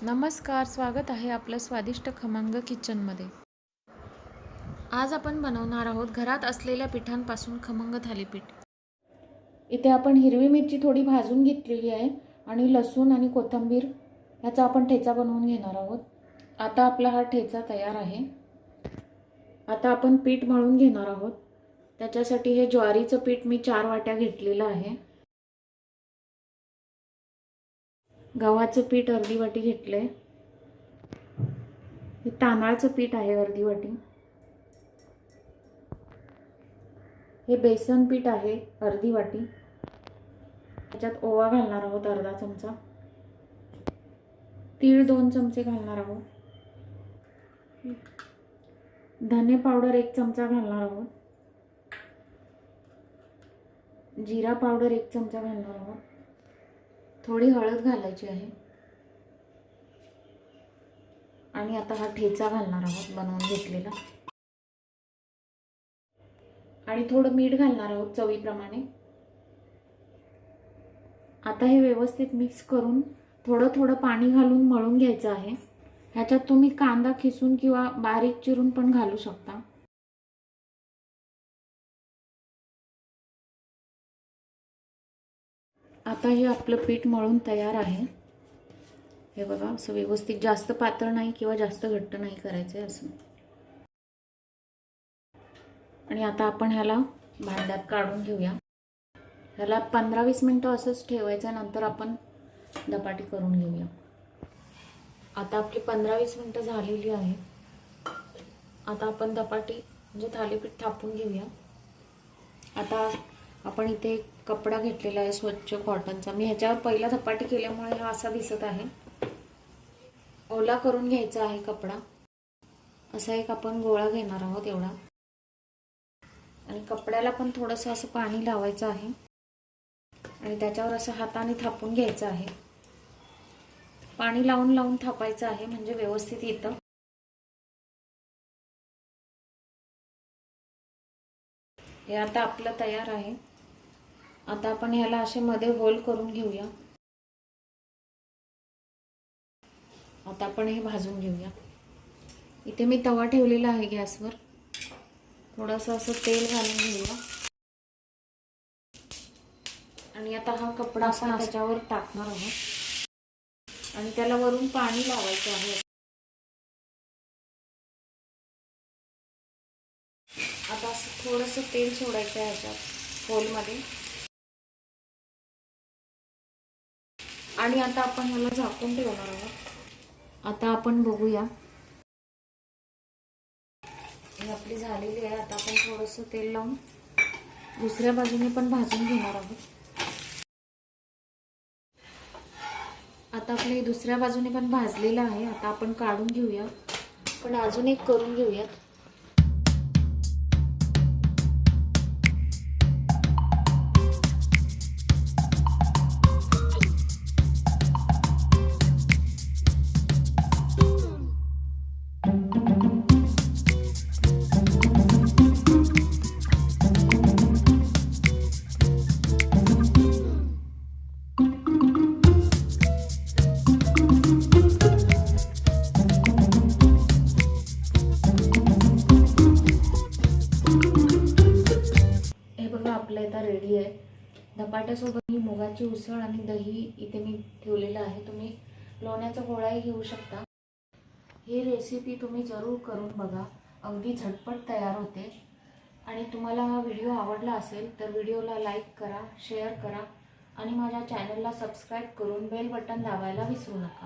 नमस्कार, स्वागत आहे आपलं स्वादिष्ट खमंग किचनमध्ये। आज आपण बनवणार आहोत घरात असलेल्या पिठांपासून खमंग थालीपीठ। इथे आपण हिरवी मिरची थोडी भाजून घेतलेली आहे आणि लसूण आणि कोथिंबीर याचा आपण ठेचा बनवून घेणार आहोत। आता आपला हा ठेचा तयार आहे। आता आपण पीठ मळून घेणार आहोत। त्याच्यासाठी हे ज्वारीचं पीठ मी 4 वाट्या घेतलेलं आहे। गव्हाचं पीठ अर्धी वाटी घेतले। हे तांदळाचं पीठ आहे अर्धी वाटी। हे बेसन पीठ आहे अर्धी वाटी। त्याच्यात ओवा घालणार आहोत अर्धा चमचा। तीळ 2 चमचे घालणार आहोत। धने पावडर 1 चमचा घालणार आहोत। जीरा पावडर 1 चमचा घालणार आहोत। थोडी हळद घालायची आहे आणि आता हा ठेचा घालणार आहोत बनवून घेतलेला आणि थोडं मीठ घालणार आहोत चवीप्रमाणे। आता हे व्यवस्थित मिक्स करून थोडं थोडं पाणी घालून मळून घ्यायचं आहे। ह्याच्यात तुम्ही कांदा खिसून किंवा बारीक चिरून पण घालू शकता। आता हे आपलं पीठ मळून तयार आहे। हे बघा असं व्यवस्थित जास्त पातळ नाही किंवा जास्त घट्ट नाही करायचं असं। आणि आता आपण ह्याला भांड्यात काढून घेऊया। ह्याला 15-20 मिनिटं असंच ठेवायचं, नंतर आपण धपाटी करून घेऊया। आता आपली 15-20 मिनिटं झालेली आहे। आता आपण धपाटी म्हणजे थालीपीठ थापून घेऊया। आता आपण इथे एक कपडा घेतलेला आहे स्वच्छ कॉटनचा। मी ह्याच्यावर पहिला धपाटी केल्यामुळे हा असा दिसत आहे। ओला करून घ्यायचा आहे कपडा। असा एक आपण गोळा घेणार आहोत एवढा आणि कपड्याला पण थोडंसं असं पाणी लावायचं आहे आणि त्याच्यावर असं हाताने थापून घ्यायचं आहे। पाणी लावून लावून थापायचं आहे म्हणजे व्यवस्थित येतं। हे आता आपलं तयार आहे। आता आपण ह्याला असे मध्ये होल करून घेऊया। आता आपण हे भाजून घेऊया। इथे मी तवा ठेवलेला आहे गॅसवर। थोडंसं असं तेल घालून घेऊया आणि आता हा कपडा आपण त्याच्यावर टाकणार आहोत आणि त्याला वरून पाणी लावायचं आहे। आता असं थोडंसं तेल सोडायचं आहे ह्याच्यात होलमध्ये आणि आता आपण ह्याला झाकून ठेवणार आहोत। आता आपण बघूया, ही आपली झालेली आहे। आता आपण थोडंसं तेल लावून दुसऱ्या बाजूने पण भाजून घेणार आहोत। आता आपले दुसऱ्या बाजूने पण भाजलेलं आहे। आता आपण काढून घेऊया, पण अजून एक करून घेऊयात। आपलं आता रेडी आहे। धपाट्यासोबत ही मुगाची उसळ आणि दही इथे मी ठेवलेलं आहे। तुम्ही लोण्याचा गोळाही घेऊ शकता। ही रेसिपी तुम्ही जरूर करून बघा, अगदी झटपट तयार होते। आणि तुम्हाला हा व्हिडिओ आवडला असेल तर व्हिडिओला लाईक करा, शेअर करा आणि माझ्या चॅनलला सबस्क्राईब करून बेल बटन दाबायला विसरू नका।